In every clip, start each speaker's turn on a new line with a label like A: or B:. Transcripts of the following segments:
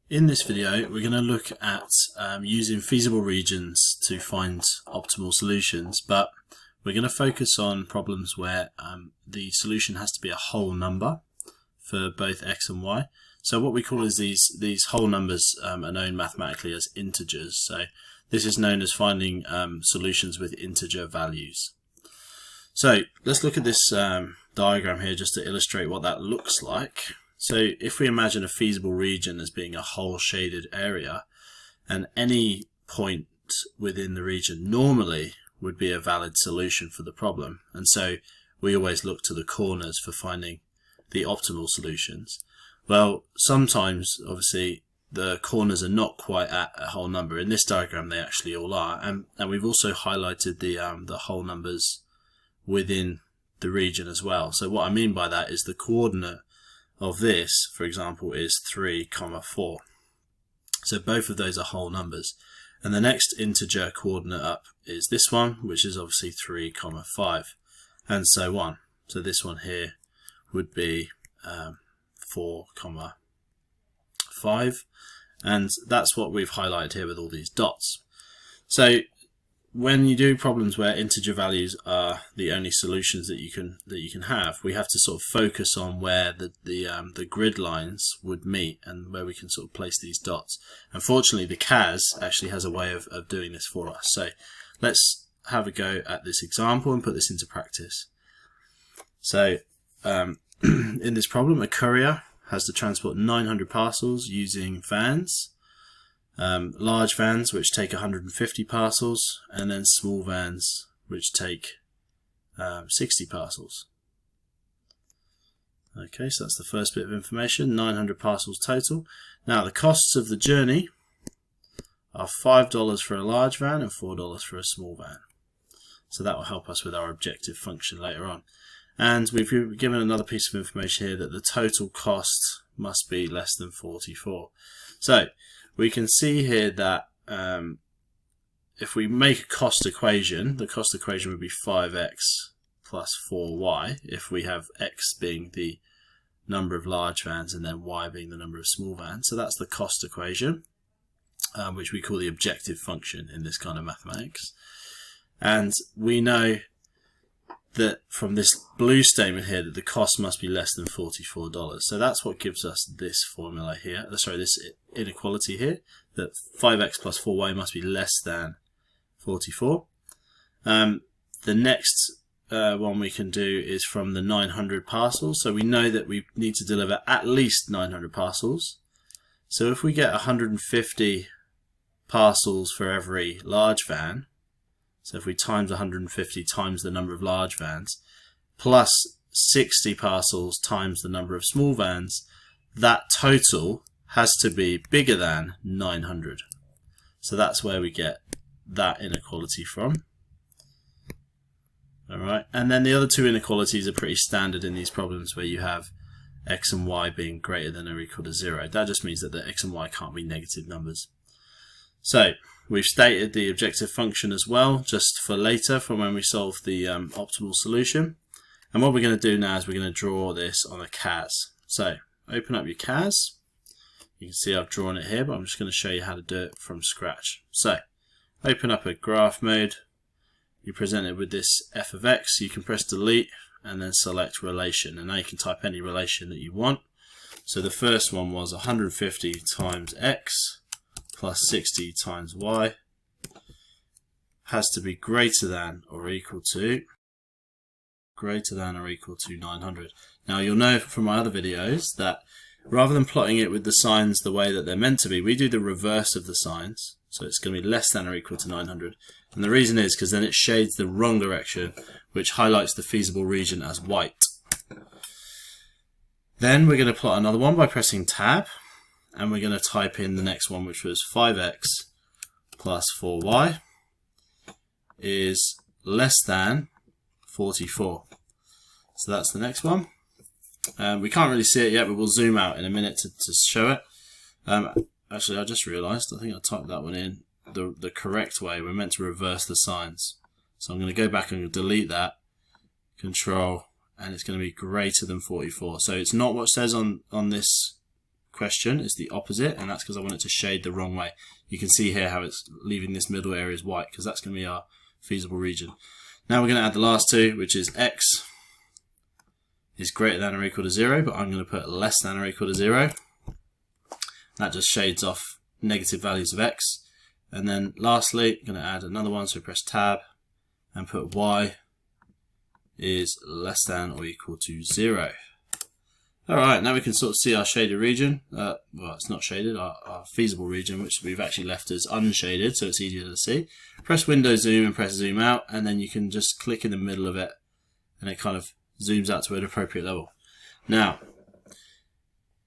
A: In this video, we're going to look at using feasible regions to find optimal solutions, but we're going to focus on problems where the solution has to be a whole number for both x and y. So what we call is these whole numbers are known mathematically as integers. So this is known as finding solutions with integer values. So let's look at this diagram here just to illustrate what that looks like. So if we imagine a feasible region as being a whole shaded area, and any point within the region normally would be a valid solution for the problem, and so we always look to the corners for finding the optimal solutions. Well, sometimes obviously the corners are not quite at a whole number. In this diagram they actually all are, and we've also highlighted the whole numbers within the region as well. So what I mean by that is the coordinate of this, for example, is 3, 4. So both of those are whole numbers. And the next integer coordinate up is this one, which is obviously 3, 5, and so on. So this one here would be 4, 5, and that's what we've highlighted here with all these dots. So when you do problems where integer values are the only solutions that you can have, we have to sort of focus on where the grid lines would meet and where we can sort of place these dots. Unfortunately, the CAS actually has a way of doing this for us. So let's have a go at this example and put this into practice. So in this problem, a courier has to transport 900 parcels using vans. Large vans which take 150 parcels, and then small vans which take 60 parcels. Okay, so that's the first bit of information, 900 parcels total. Now the costs of the journey are $5 for a large van and $4 for a small van. So that will help us with our objective function later on. And we've given another piece of information here that the total cost must be less than 44. So we can see here that if we make a cost equation, the cost equation would be 5x plus 4y if we have x being the number of large vans and then y being the number of small vans. So that's the cost equation, which we call the objective function in this kind of mathematics. And we know that from this blue statement here that the cost must be less than $44. So that's what gives us this formula here, this inequality here, that 5x plus 4y must be less than 44. The next one we can do is from the 900 parcels. So we know that we need to deliver at least 900 parcels. So if we get 150 parcels for every large van, so if we times 150 times the number of large vans, plus 60 parcels times the number of small vans, that total has to be bigger than 900. So that's where we get that inequality from. Alright, and then the other two inequalities are pretty standard in these problems where you have x and y being greater than or equal to 0. That just means that the x and y can't be negative numbers. So we've stated the objective function as well, just for later, for when we solve the optimal solution. And what we're going to do now is we're going to draw this on a CAS. So open up your CAS. You can see I've drawn it here, but I'm just going to show you how to do it from scratch. So open up a graph mode. You're presented with this f of x. You can press delete and then select relation. And now you can type any relation that you want. So the first one was 150 times x plus 60 times y has to be greater than or equal to 900. Now you'll know from my other videos that rather than plotting it with the signs the way that they're meant to be, we do the reverse of the signs. So it's going to be less than or equal to 900. And the reason is because then it shades the wrong direction, which highlights the feasible region as white. Then we're going to plot another one by pressing tab. And we're going to type in the next one, which was 5x plus 4y is less than 44. So that's the next one. We can't really see it yet, but we'll zoom out in a minute to show it. Actually, I just realised, I think I typed that one in the correct way. We're meant to reverse the signs. So I'm going to go back and delete that, Control, and it's going to be greater than 44. So it's not what says on this question is the opposite, and that's because I want it to shade the wrong way. You can see here how it's leaving this middle area as white, because that's going to be our feasible region. Now we're going to add the last two, which is x is greater than or equal to 0, but I'm going to put less than or equal to 0. That just shades off negative values of x. And then lastly, I'm going to add another one, so press tab and put y is less than or equal to 0. Alright, now we can sort of see our shaded region. Well, it's not shaded, our feasible region, which we've actually left as unshaded, so it's easier to see. Press Windows Zoom and press Zoom Out, and then you can just click in the middle of it, and it kind of zooms out to an appropriate level. Now,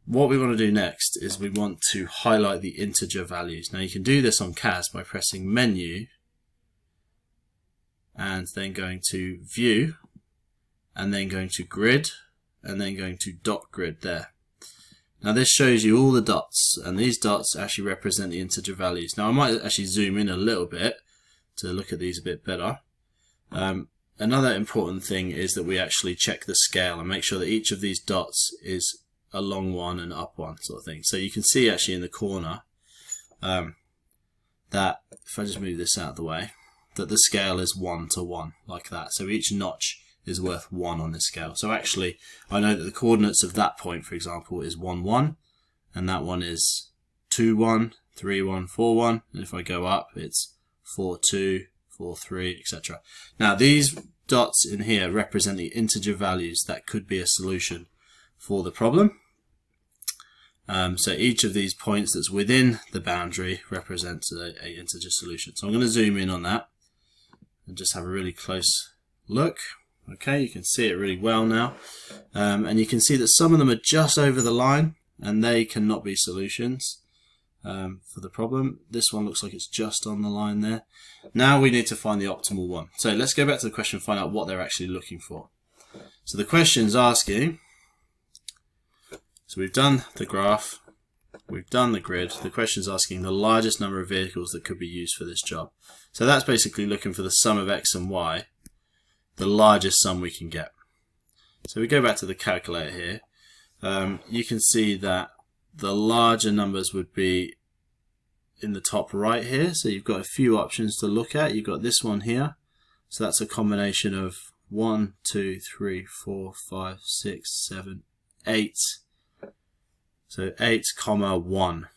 A: what we want to do next is we want to highlight the integer values. Now you can do this on CAS by pressing Menu, and then going to View, and then going to Grid, and then going to Dot Grid there. Now this shows you all the dots, and these dots actually represent the integer values. Now I might actually zoom in a little bit to look at these a bit better. Another important thing is that we actually check the scale and make sure that each of these dots is a long one and up one sort of thing. So you can see actually in the corner that if I just move this out of the way, that the scale is 1 to 1 like that. So each notch is worth 1 on this scale. So actually I know that the coordinates of that point, for example, is 1 1, and that one is 2 1, 3 1, 4 1, and if I go up it's 4 2, 4 3, etc. Now these dots in here represent the integer values that could be a solution for the problem. So each of these points that's within the boundary represents an integer solution. So I'm going to zoom in on that and just have a really close look. Okay, you can see it really well now, and you can see that some of them are just over the line, and they cannot be solutions for the problem. This one looks like it's just on the line there. Now we need to find the optimal one. So let's go back to the question and find out what they're actually looking for. So the question's asking, so we've done the graph, we've done the grid, the question's asking the largest number of vehicles that could be used for this job. So that's basically looking for the sum of x and y, the largest sum we can get. So we go back to the calculator here. You can see that the larger numbers would be in the top right here. So you've got a few options to look at. You've got this one here. So that's a combination of 1, 2, 3, 4, 5, 6, 7, 8. So 8, 1.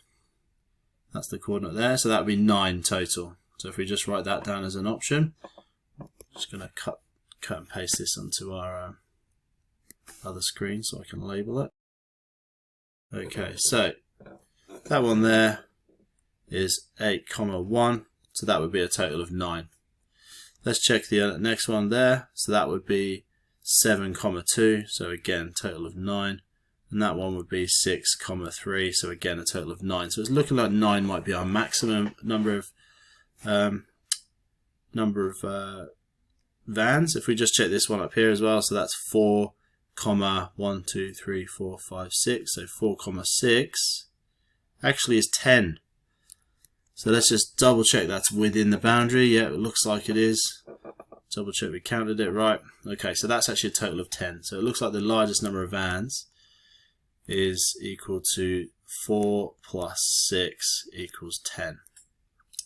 A: That's the coordinate there. So that would be 9 total. So if we just write that down as an option, I'm just going to cut and paste this onto our other screen so I can label it. Okay, so that one there is 8, 1, so that would be a total of 9. Let's check the next one there. So that would be 7, 2, so again total of 9, and that one would be 6, 3, so again a total of 9. So it's looking like 9 might be our maximum number of vans. If we just check this one up here as well, so that's 4, 1, 2, 3, 4, 5, 6. So 4, 6 actually is 10. So let's just double check that's within the boundary. Yeah, it looks like it is. Double check we counted it right. Okay, so that's actually a total of 10. So it looks like the largest number of vans is equal to 4 plus 6 equals 10.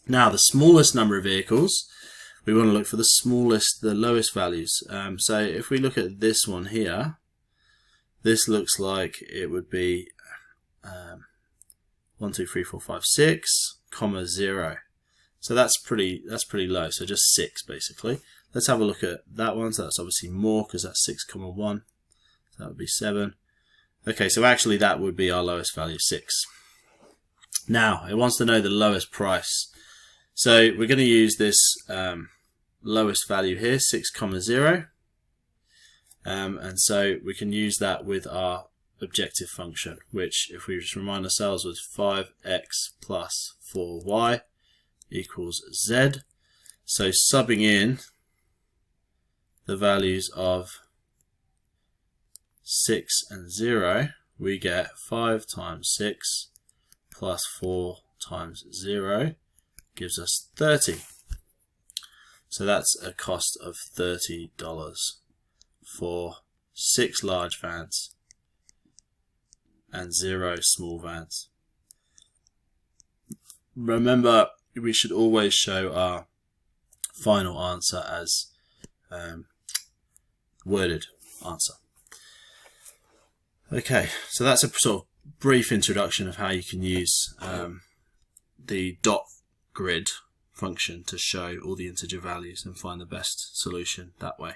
A: Now the smallest number of vehicles, we want to look for the lowest values. So if we look at this one here, this looks like it would be 1, 2, 3, 4, 5, 6, 0. So that's pretty low. So just 6 basically. Let's have a look at that one. So that's obviously more because that's 6, 1. So that would be 7. Okay, so actually that would be our lowest value, 6. Now it wants to know the lowest price. So we're going to use this lowest value here, 6, 0. And so we can use that with our objective function, which if we just remind ourselves was 5x plus 4y equals z. So subbing in the values of 6 and 0, we get 5 times 6 plus 4 times 0 gives us 30. So that's a cost of $30 for 6 large vans. and 0 small vans. Remember, we should always show our final answer as worded answer. Okay, so that's a sort of brief introduction of how you can use the dot grid function to show all the integer values and find the best solution that way.